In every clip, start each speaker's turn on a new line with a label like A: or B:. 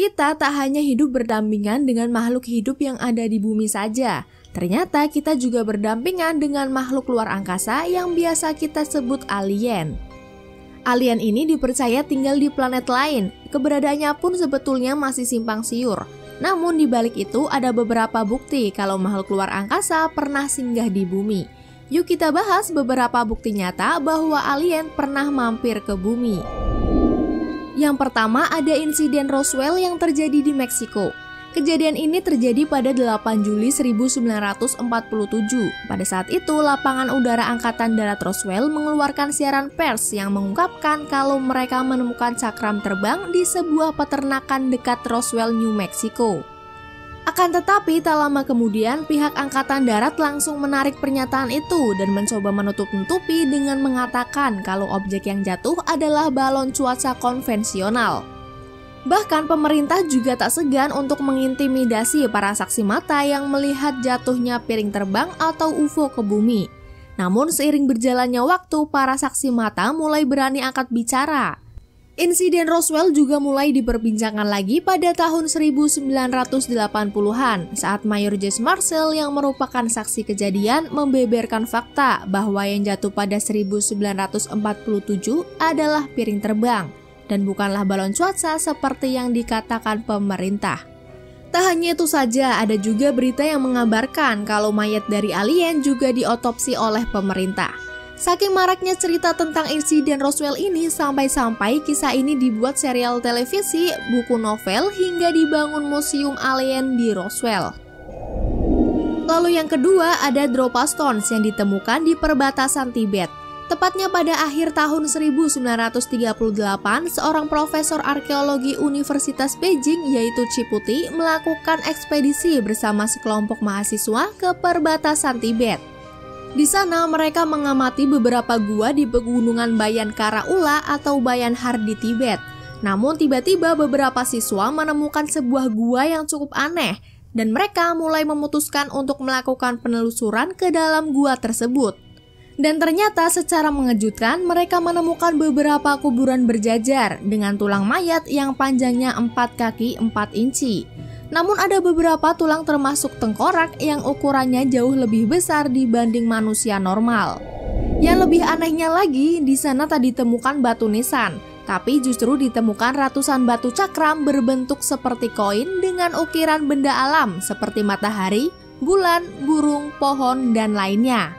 A: Kita tak hanya hidup berdampingan dengan makhluk hidup yang ada di bumi saja. Ternyata kita juga berdampingan dengan makhluk luar angkasa yang biasa kita sebut alien. Alien ini dipercaya tinggal di planet lain, keberadaannya pun sebetulnya masih simpang siur. Namun di balik itu ada beberapa bukti kalau makhluk luar angkasa pernah singgah di bumi. Yuk kita bahas beberapa bukti nyata bahwa alien pernah mampir ke bumi. Yang pertama ada insiden Roswell yang terjadi di Meksiko. Kejadian ini terjadi pada 8 Juli 1947. Pada saat itu, lapangan udara Angkatan Darat Roswell mengeluarkan siaran pers yang mengungkapkan kalau mereka menemukan cakram terbang di sebuah peternakan dekat Roswell, New Mexico. Akan tetapi, tak lama kemudian, pihak Angkatan Darat langsung menarik pernyataan itu dan mencoba menutup-nutupi dengan mengatakan kalau objek yang jatuh adalah balon cuaca konvensional. Bahkan pemerintah juga tak segan untuk mengintimidasi para saksi mata yang melihat jatuhnya piring terbang atau UFO ke bumi. Namun seiring berjalannya waktu, para saksi mata mulai berani angkat bicara. Insiden Roswell juga mulai diperbincangkan lagi pada tahun 1980-an saat Mayor Jesse Marcel yang merupakan saksi kejadian membeberkan fakta bahwa yang jatuh pada 1947 adalah piring terbang dan bukanlah balon cuaca seperti yang dikatakan pemerintah. Tak hanya itu saja, ada juga berita yang mengabarkan kalau mayat dari alien juga diotopsi oleh pemerintah. Saking maraknya cerita tentang insiden Roswell ini, sampai-sampai kisah ini dibuat serial televisi, buku novel, hingga dibangun museum alien di Roswell. Lalu yang kedua ada Dropa Stones yang ditemukan di perbatasan Tibet. Tepatnya pada akhir tahun 1938, seorang profesor arkeologi Universitas Beijing yaitu Chiputi melakukan ekspedisi bersama sekelompok mahasiswa ke perbatasan Tibet. Di sana mereka mengamati beberapa gua di pegunungan Bayan Karaula atau Bayan Har di Tibet. Namun tiba-tiba beberapa siswa menemukan sebuah gua yang cukup aneh dan mereka mulai memutuskan untuk melakukan penelusuran ke dalam gua tersebut. Dan ternyata secara mengejutkan mereka menemukan beberapa kuburan berjajar dengan tulang mayat yang panjangnya 4 kaki 4 inci. Namun ada beberapa tulang termasuk tengkorak yang ukurannya jauh lebih besar dibanding manusia normal. Yang lebih anehnya lagi, di sana tak ditemukan batu nisan, tapi justru ditemukan ratusan batu cakram berbentuk seperti koin dengan ukiran benda alam seperti matahari, bulan, burung, pohon, dan lainnya.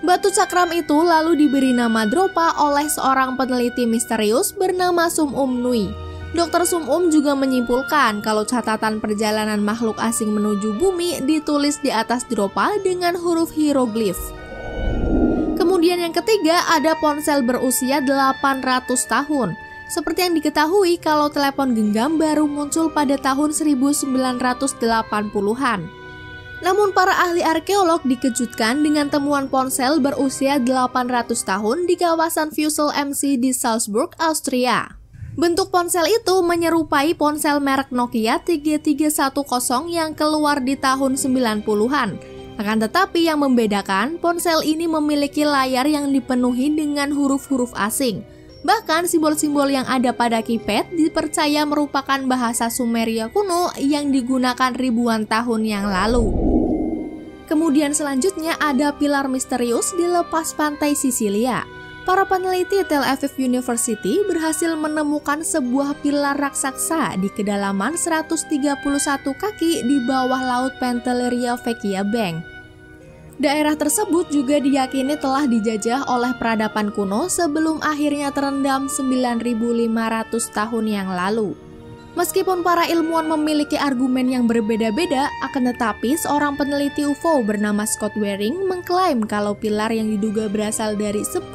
A: Batu cakram itu lalu diberi nama Dropa oleh seorang peneliti misterius bernama Sum-Um Nui. Dr. Sum-Um juga menyimpulkan kalau catatan perjalanan makhluk asing menuju bumi ditulis di atas Dropa dengan huruf hieroglif. Kemudian yang ketiga ada ponsel berusia 800 tahun. Seperti yang diketahui kalau telepon genggam baru muncul pada tahun 1980-an. Namun para ahli arkeolog dikejutkan dengan temuan ponsel berusia 800 tahun di kawasan Fussel MC di Salzburg, Austria. Bentuk ponsel itu menyerupai ponsel merek Nokia 3310 yang keluar di tahun 90-an. Akan tetapi yang membedakan, ponsel ini memiliki layar yang dipenuhi dengan huruf-huruf asing. Bahkan simbol-simbol yang ada pada keypad dipercaya merupakan bahasa Sumeria kuno yang digunakan ribuan tahun yang lalu. Kemudian selanjutnya ada pilar misterius di lepas pantai Sisilia. Para peneliti Tel Aviv University berhasil menemukan sebuah pilar raksasa di kedalaman 131 kaki di bawah laut Pantelleria Vecchia Bank. Daerah tersebut juga diyakini telah dijajah oleh peradaban kuno sebelum akhirnya terendam 9.500 tahun yang lalu. Meskipun para ilmuwan memiliki argumen yang berbeda-beda, akan tetapi seorang peneliti UFO bernama Scott Waring mengklaim kalau pilar yang diduga berasal dari 10.000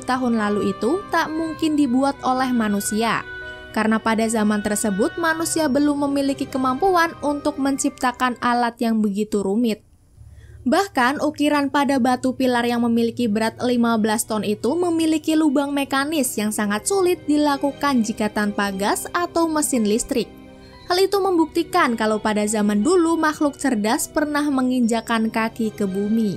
A: tahun lalu itu tak mungkin dibuat oleh manusia. Karena pada zaman tersebut manusia belum memiliki kemampuan untuk menciptakan alat yang begitu rumit. Bahkan ukiran pada batu pilar yang memiliki berat 15 ton itu memiliki lubang mekanis yang sangat sulit dilakukan jika tanpa gas atau mesin listrik. Hal itu membuktikan kalau pada zaman dulu makhluk cerdas pernah menginjakan kaki ke bumi.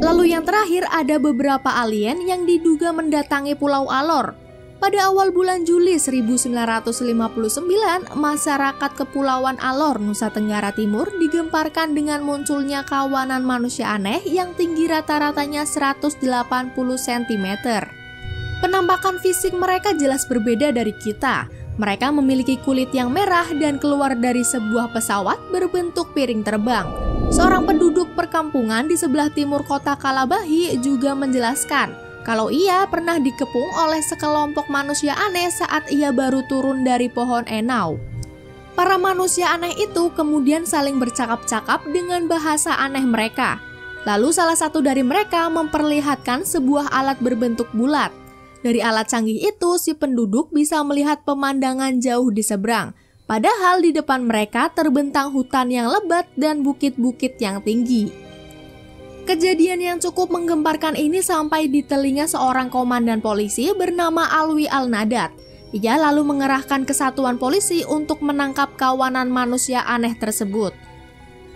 A: Lalu yang terakhir ada beberapa alien yang diduga mendatangi Pulau Alor. Pada awal bulan Juli 1959, masyarakat Kepulauan Alor, Nusa Tenggara Timur digemparkan dengan munculnya kawanan manusia aneh yang tinggi rata-ratanya 180 cm. Penampakan fisik mereka jelas berbeda dari kita. Mereka memiliki kulit yang merah dan keluar dari sebuah pesawat berbentuk piring terbang. Seorang penduduk perkampungan di sebelah timur kota Kalabahi juga menjelaskan kalau ia pernah dikepung oleh sekelompok manusia aneh saat ia baru turun dari pohon enau. Para manusia aneh itu kemudian saling bercakap-cakap dengan bahasa aneh mereka. Lalu salah satu dari mereka memperlihatkan sebuah alat berbentuk bulat. Dari alat canggih itu, si penduduk bisa melihat pemandangan jauh di seberang. Padahal di depan mereka terbentang hutan yang lebat dan bukit-bukit yang tinggi. Kejadian yang cukup menggemparkan ini sampai di telinga seorang komandan polisi bernama Alwi Al-Nadat. Ia lalu mengerahkan kesatuan polisi untuk menangkap kawanan manusia aneh tersebut.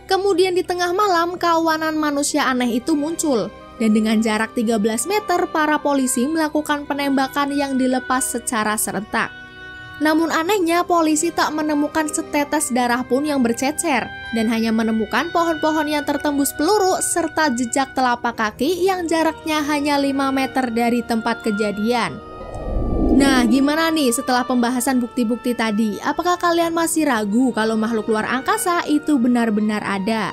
A: Kemudian di tengah malam, kawanan manusia aneh itu muncul. Dan dengan jarak 13 meter, para polisi melakukan penembakan yang dilepas secara serentak. Namun anehnya, polisi tak menemukan setetes darah pun yang bercecer dan hanya menemukan pohon-pohon yang tertembus peluru serta jejak telapak kaki yang jaraknya hanya 5 meter dari tempat kejadian. Nah, gimana nih setelah pembahasan bukti-bukti tadi? Apakah kalian masih ragu kalau makhluk luar angkasa itu benar-benar ada?